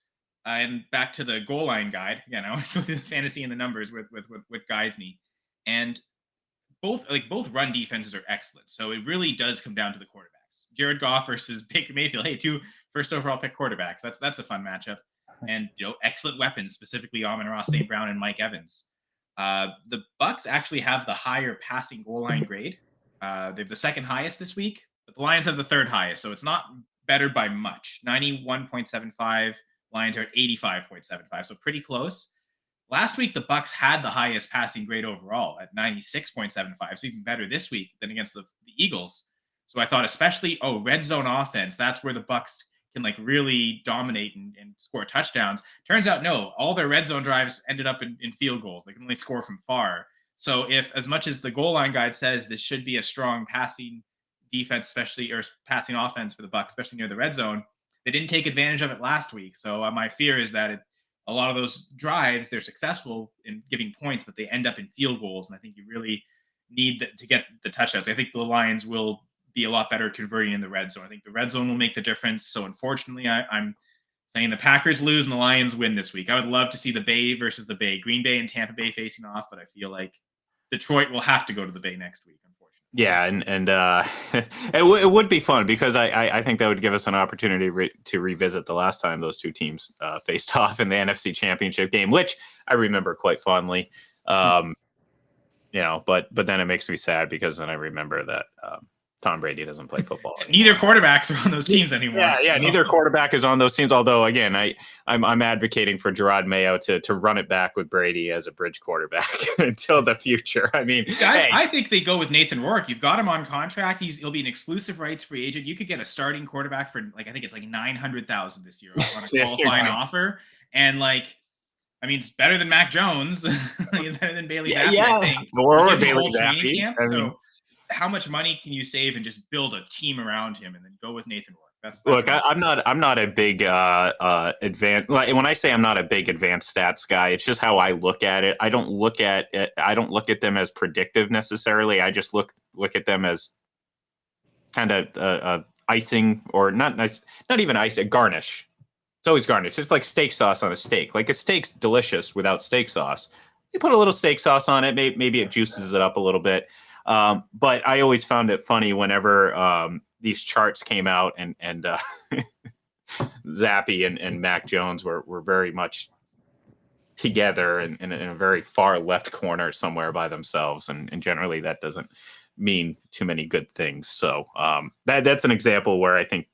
And back to the goal line guide. Again, I always go through the fantasy and the numbers with what guides me. And both run defenses are excellent. So it really does come down to the quarterbacks. Jared Goff versus Baker Mayfield. Hey, two first overall pick quarterbacks. That's a fun matchup. And excellent weapons, specifically Amon-Ra St. Brown and Mike Evans. The Bucks actually have the higher passing goal line grade. They have the second highest this week, but the Lions have the third highest, so it's not better by much. 91.75. Lions are at 85.75, so pretty close. Last week, the Bucks had the highest passing grade overall at 96.75, so even better this week than against the Eagles. So I thought, especially red zone offense, that's where the Bucks can really dominate and score touchdowns. Turns out, no, all their red zone drives ended up in field goals. They can only score from far. So if, as much as the goal line guide says this should be a strong passing defense, especially, or passing offense for the Bucks, especially near the red zone, they didn't take advantage of it last week. So my fear is that a lot of those drives, they're successful in giving points, but they end up in field goals. And I think you really need to get the touchdowns. I think the Lions will be a lot better converting in the red zone. I think the red zone will make the difference. So unfortunately, I'm saying the Packers lose and the Lions win this week. I would love to see the Bay versus the Bay, Green Bay and Tampa Bay facing off, but I feel like Detroit will have to go to the Bay next week, unfortunately. Yeah, and it would be fun because I think that would give us an opportunity to revisit the last time those two teams faced off in the NFC Championship game, which I remember quite fondly. But then it makes me sad because then I remember that Tom Brady doesn't play football anymore. Neither quarterbacks are on those teams anymore. Yeah, neither quarterback is on those teams. Although, again, I'm advocating for Gerard Mayo to run it back with Brady as a bridge quarterback until the future. I mean, I think they go with Nathan Rourke. You've got him on contract. He'll be an exclusive rights free agent. You could get a starting quarterback for I think it's $900,000 this year on a qualifying offer, and it's better than Mac Jones, better than Bailey Zappi, I think. Or Bailey Zappi. So how much money can you save and just build a team around him and then go with Nathan Rourke? Look, I'm not a big advanced. When I say I'm not a big advanced stats guy, it's just how I look at it. I don't look at them as predictive necessarily. I just look at them as kind of icing, or not even icing, garnish. It's always garnish. It's like steak sauce on a steak. Like, a steak's delicious without steak sauce. You put a little steak sauce on it, maybe it juices it up a little bit. But I always found it funny whenever these charts came out and Zappi and Mac Jones were very much together in a very far left corner somewhere by themselves. And generally that doesn't mean too many good things. So that's an example where I think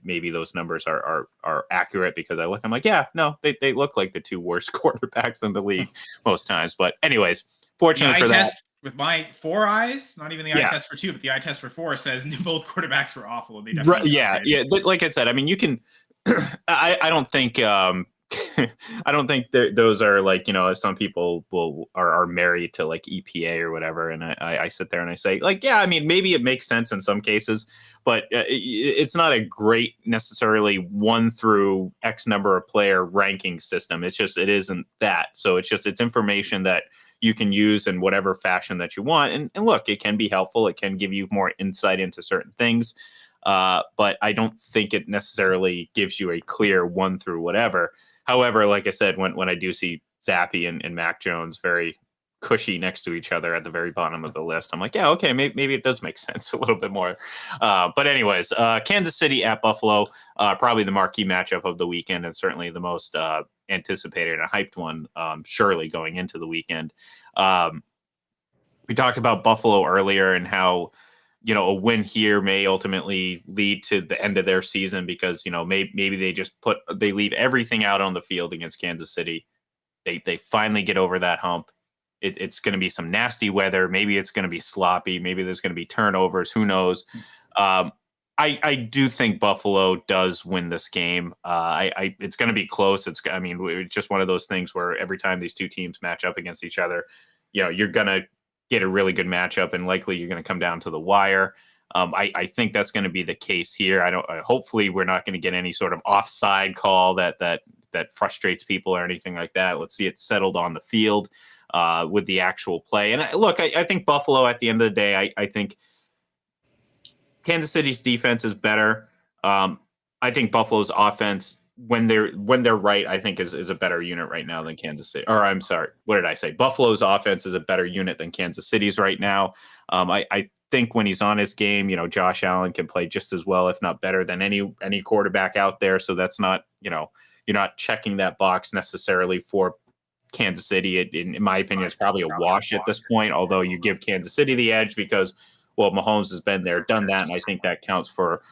maybe those numbers are accurate, because I'm like, yeah, no, they look like the two worst quarterbacks in the league most times. But anyways, fortunately for that. With my 4 eyes, not even the eye test for 2, but the eye test for 4 says both quarterbacks were awful. And they definitely Like I said, I mean, you can. I don't think. I don't think those are some people are married to EPA or whatever, and I sit there and I say I mean, maybe it makes sense in some cases, but it's not a great necessarily 1 through X number of player ranking system. It isn't that. So it's information that you can use in whatever fashion that you want. And look, it can be helpful. It can give you more insight into certain things. But I don't think it necessarily gives you a clear 1 through whatever. However, like I said, when I do see Zappi and Mac Jones very cushy next to each other at the very bottom of the list, I'm like, yeah, okay, maybe it does make sense a little bit more. But anyways, Kansas City at Buffalo, probably the marquee matchup of the weekend, and certainly the most anticipated and a hyped one, surely going into the weekend. We talked about Buffalo earlier and how a win here may ultimately lead to the end of their season, because maybe they leave everything out on the field against Kansas City. They finally get over that hump. It's going to be some nasty weather. Maybe it's going to be sloppy. Maybe there's going to be turnovers. Who knows? I do think Buffalo does win this game. It's going to be close. It's just one of those things where every time these two teams match up against each other, you're going to get a really good matchup, and likely you're going to come down to the wire. I think that's going to be the case here. Hopefully we're not going to get any sort of offside call that frustrates people or anything like that. Let's see it settled on the field with the actual play. And look, I think Buffalo, at the end of the day, I think Kansas City's defense is better. I think Buffalo's offense, when they're right, I think is a better unit right now than Kansas City. Or I'm sorry, what did I say? Buffalo's offense is a better unit than Kansas City's right now. I think when he's on his game, Josh Allen can play just as well, if not better, than any quarterback out there. So that's not, you're not checking that box necessarily for Kansas City. In my opinion, it's probably a wash at this point, although you give Kansas City the edge because, well, Mahomes has been there, done that, and I think that counts for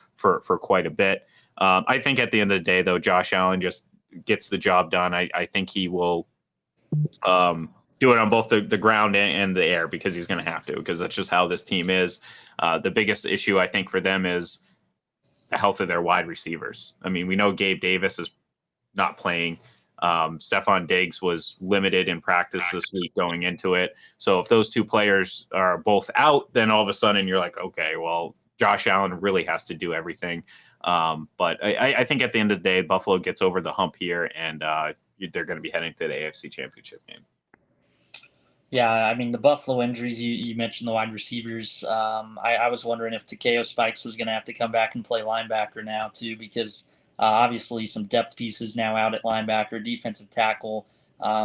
quite a bit. I think at the end of the day, though, Josh Allen just gets the job done. I think he will do it on both the ground and the air, because he's going to have to, because that's just how this team is. The biggest issue, I think, for them is the health of their wide receivers. I mean, we know Gabe Davis is not playing. Stephon Diggs was limited in practice this week going into it. So if those two players are both out, then all of a sudden you're like, okay, well, Josh Allen really has to do everything. But I think at the end of the day, Buffalo gets over the hump here, and they're going to be heading to the AFC Championship game. Yeah, I mean, the Buffalo injuries, you mentioned the wide receivers. I was wondering if Takeo Spikes was going to have to come back and play linebacker now, too, because Obviously, some depth pieces now out at linebacker. Defensive tackle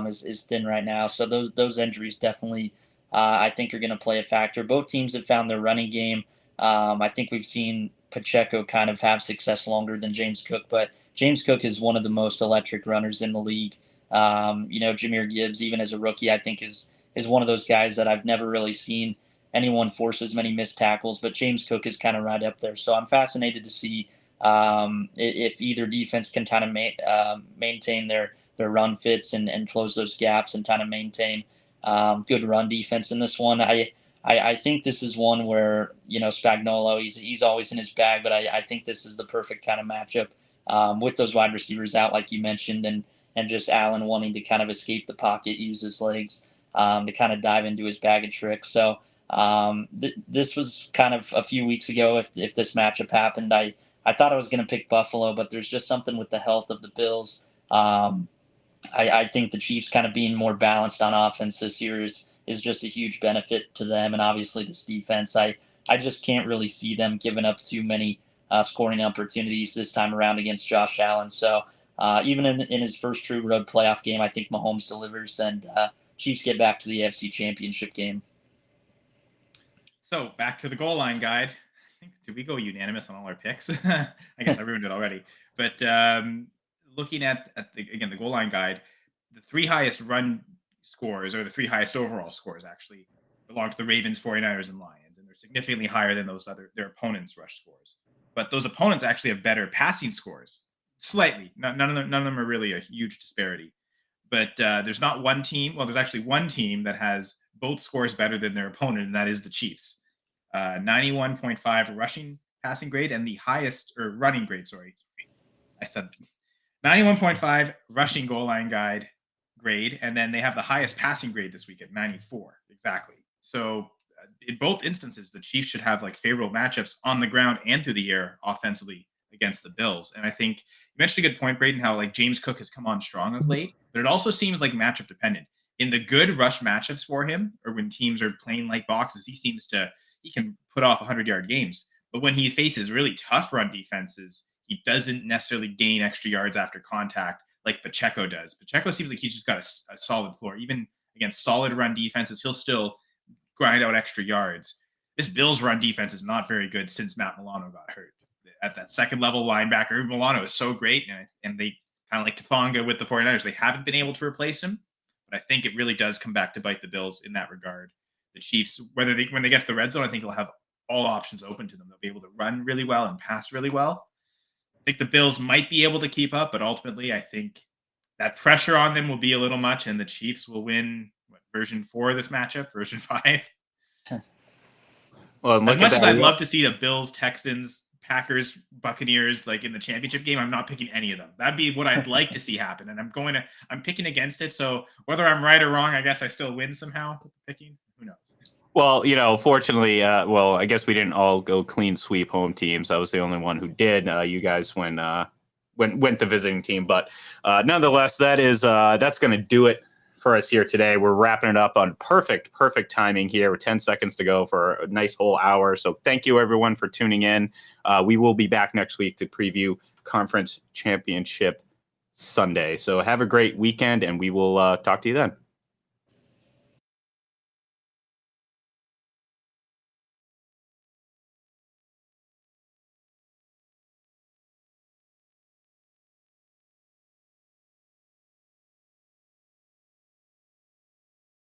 is thin right now. So those injuries definitely, I think, are going to play a factor. Both teams have found their running game. I think we've seen Pacheco kind of have success longer than James Cook, but James Cook is one of the most electric runners in the league. Jahmyr Gibbs, even as a rookie, I think is one of those guys that I've never really seen anyone force as many missed tackles, but James Cook is kind of right up there. So I'm fascinated to see if either defense can kind of maintain their run fits and close those gaps and kind of maintain good run defense in this one. I think this is one where, Spagnuolo, he's always in his bag, but I think this is the perfect kind of matchup with those wide receivers out, like you mentioned, and just Allen wanting to kind of escape the pocket, use his legs to kind of dive into his bag of tricks. So this was kind of a few weeks ago. If this matchup happened, I thought I was going to pick Buffalo, but there's just something with the health of the Bills. I think the Chiefs kind of being more balanced on offense this year is just a huge benefit to them, and obviously this defense. I just can't really see them giving up too many scoring opportunities this time around against Josh Allen. So even in his first true road playoff game, I think Mahomes delivers, and Chiefs get back to the AFC Championship game. So back to the goal line guide. I think, did we go unanimous on all our picks? I guess I ruined it already. But looking at the goal line guide, the three highest run scores, or the three highest overall scores, actually belong to the Ravens, 49ers, and Lions, and they're significantly higher than their opponents' rush scores. But those opponents actually have better passing scores, slightly. None of them are really a huge disparity. But there's not one team. Well, there's actually one team that has both scores better than their opponent, and that is the Chiefs. 91.5 rushing passing grade, and the highest, or running grade, sorry. I said 91.5 rushing goal line guide grade, and then they have the highest passing grade this week at 94. Exactly. So in both instances, the Chiefs should have like favorable matchups on the ground and through the air offensively against the Bills. And I think you mentioned a good point, Braden, how like James Cook has come on strong of late, but it also seems like matchup dependent. In the good rush matchups for him, or when teams are playing like boxes, he can put off 100-yard games. But when he faces really tough run defenses, he doesn't necessarily gain extra yards after contact like Pacheco does. Pacheco seems like he's just got a solid floor. Even against solid run defenses, he'll still grind out extra yards. This Bills run defense is not very good since Matt Milano got hurt. At that second level linebacker, Milano is so great, and they kind of like Tafanga with the 49ers. They haven't been able to replace him, but I think it really does come back to bite the Bills in that regard. The Chiefs, when they get to the red zone, I think they'll have all options open to them. They'll be able to run really well and pass really well. I think the Bills might be able to keep up, but ultimately I think that pressure on them will be a little much, and the Chiefs will win version 4 of this matchup, version 5. Well, as much as I'd love to see the Bills, Texans, Packers, Buccaneers like in the championship game, I'm not picking any of them. That'd be what I'd like to see happen, and I'm picking against it. So whether I'm right or wrong, I guess I still win somehow with the picking. Who knows? Well, fortunately, I guess we didn't all go clean sweep home teams. I was the only one who did. You guys went the visiting team, but nonetheless, that's going to do it for us here today. We're wrapping it up on perfect timing here with 10 seconds to go for a nice whole hour. So thank you everyone for tuning in. We will be back next week to preview Conference Championship Sunday. So have a great weekend, and we will talk to you then.